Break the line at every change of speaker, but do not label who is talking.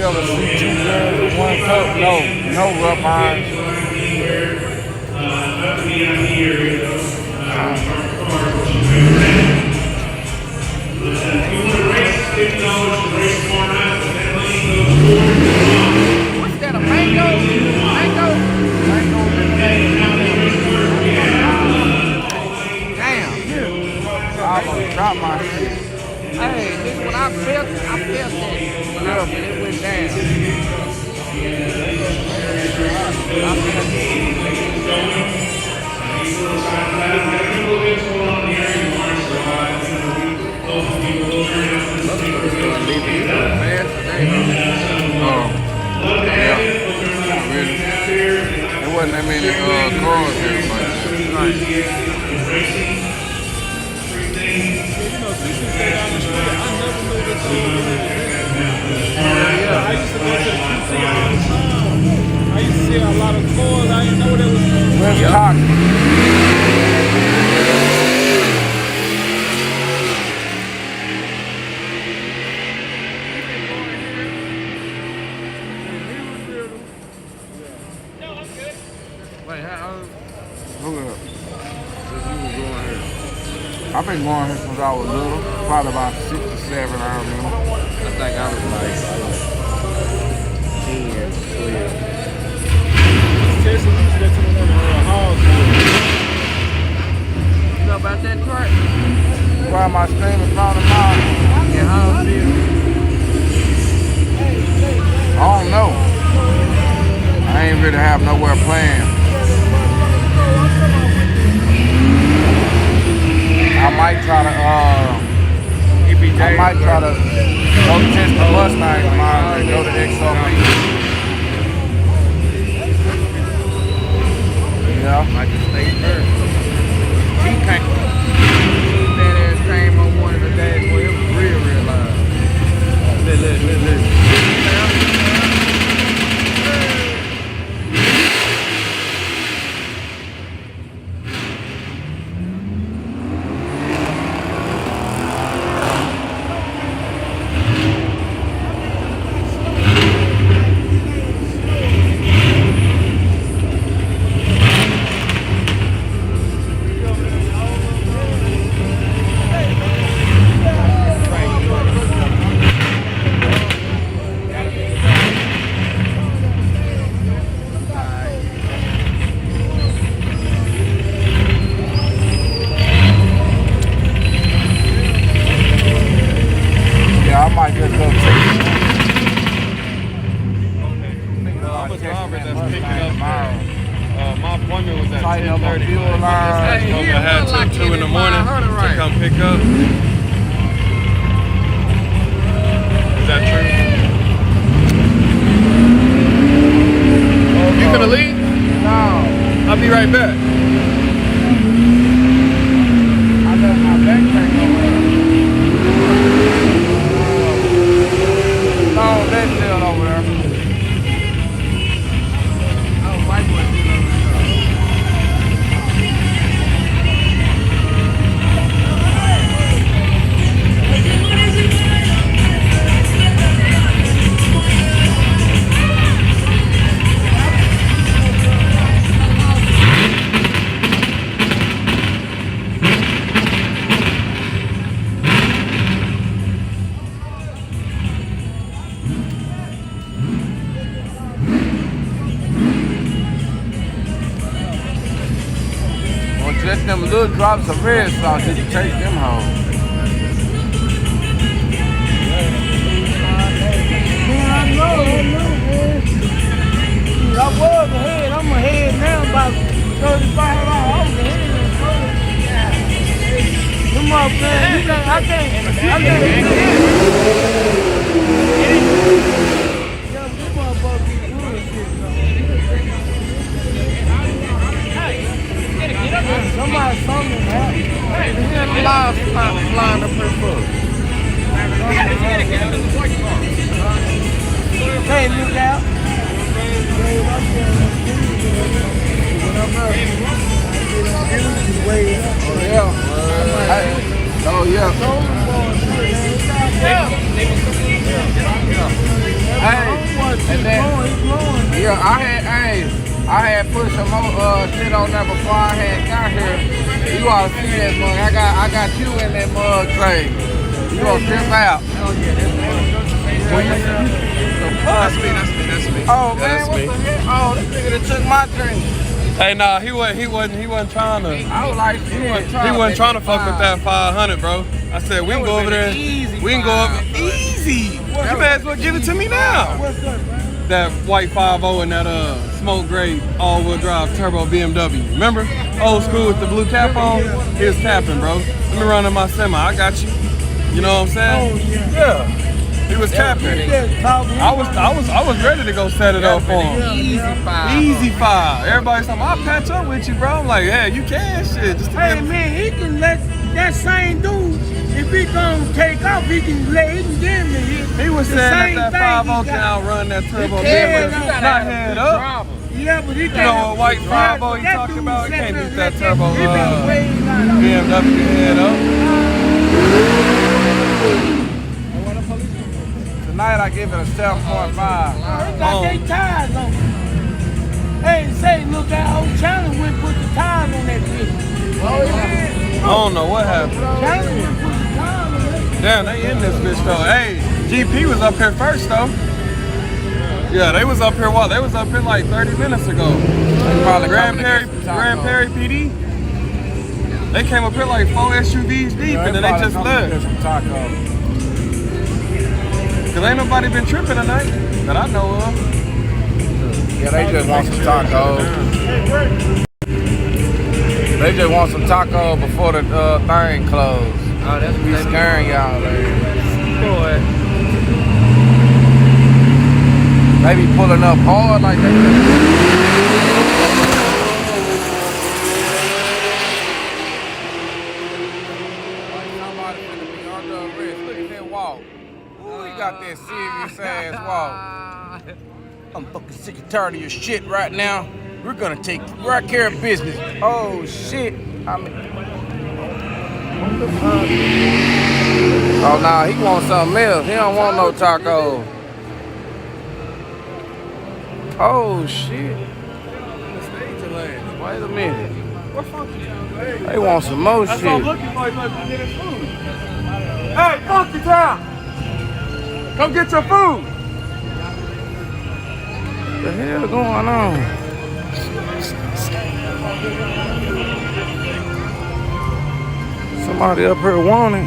Yello, 2 grams, 1 cup. No rough irons.
What's that, a mango? Mango lemonade. Damn.
I almost dropped my shit.
Hey, nigga, when I felt that. Yeah, it went down.
Yeah. Really. There wasn't that many cars here, but
I used to go to the QC. I used to see a lot of cars. I didn't know what it was.
where's Cox?
Wait, how old?
Hold up.
Since you was going here.
I've been going here since I was little. Probably about 6 or 7, I remember.
I think I was like 10, 12.
Tesla used to go to one of the halls.
You know about that track?
Why am I screaming from the mouth?
In Hallville?
I don't know. I ain't really have nowhere planned. I might try to go test the Mustang tomorrow and go to XOP. Yeah.
Like the state first. He came. That ass came on one of the days where it was real live. Look.
I might just go take it.
I'm a driver that's picking up tomorrow. My appointment was at
Tighten up on
10:30.
fuel lines.
I had till 2 in the morning to come pick up. Is that true? You gonna leave?
No.
I'll be right back.
I left my backpack over there. No, that's still over there.
Oh, white boy still over there.
Just them little drops of red sauce, just take them home.
Man, I know, man. I was ahead. I'm ahead now about 35 hours. I was ahead. Come on, man. I can't. Yeah, this motherfucker be bullshit, somebody saw me now.
Hey, we had a live flying up here for us.
Hey, look out.
Oh yeah. Hey,
And then,
He's blowing.
yeah, I had put some more shit on there before I had got here. You ought to see that mug. I got you in that mug tray. You gonna trip out.
That's me.
Oh man,
That's
what
me.
the heck? Oh, this nigga that took my drink.
Hey, nah, he wasn't trying to.
I was like,
He wasn't trying to fuck with that 500, bro. I said we can go over there. We can go over easy. You may as well give it to me now.
What's up, man?
That white 5.0 and that smoke gray all-wheel drive turbo BMW. Remember? Old school with the blue cap on. He was capping, bro. Let me run in my semi. I got you. You know what I'm saying?
Oh, yeah.
Yeah. He was capping. I was ready to go set it up for him.
Easy 5.
Easy 5. Everybody's talking, I'll patch up with you, bro. I'm like, yeah, you can, shit. Just to
Hey
get him.
man, he can let that same dude, if he gonna take off, he can give me.
He was
the
saying that
same
that
thing
5.0
he
can
got.
outrun that turbo
Yeah,
BMW.
you
Not head up.
Yeah, but he
You know what white 5.0 you talking about? It can't beat that turbo BMW head up.
Tonight I give it a 7.5.
They got their tires on. Hey, say, look, that old Chandler went put the tires on that bitch.
Oh yeah.
I don't know what happened.
Chandler went put the tires on that.
Damn, they in this bitch though. Hey, GP was up here first though. Yeah, they was up here They was up here like 30 minutes ago.
Probably
Grand
coming to
Perry,
get some tacos.
PD. They came up here like 4 SUVs deep and then they just left. Cause ain't nobody been tripping tonight that I know of.
Yeah, they just want some tacos. They just want some tacos before the thing closed. Oh, that's We scaring y'all.
Boy.
They be pulling up hard like they. Somebody finna be under arrest. Look at that walk. Ooh, he got that serious ass walk. I'm fucking sick and tired of your shit right now. We're gonna take right care of business. Oh shit. Oh nah, he wants something else. He don't want no taco. Oh shit. Wait a minute. They want some more
That's
shit.
what I'm looking for. He's like, get his food. Hey, Funky Town! Come get your food!
What the hell going on? Somebody up here wanting.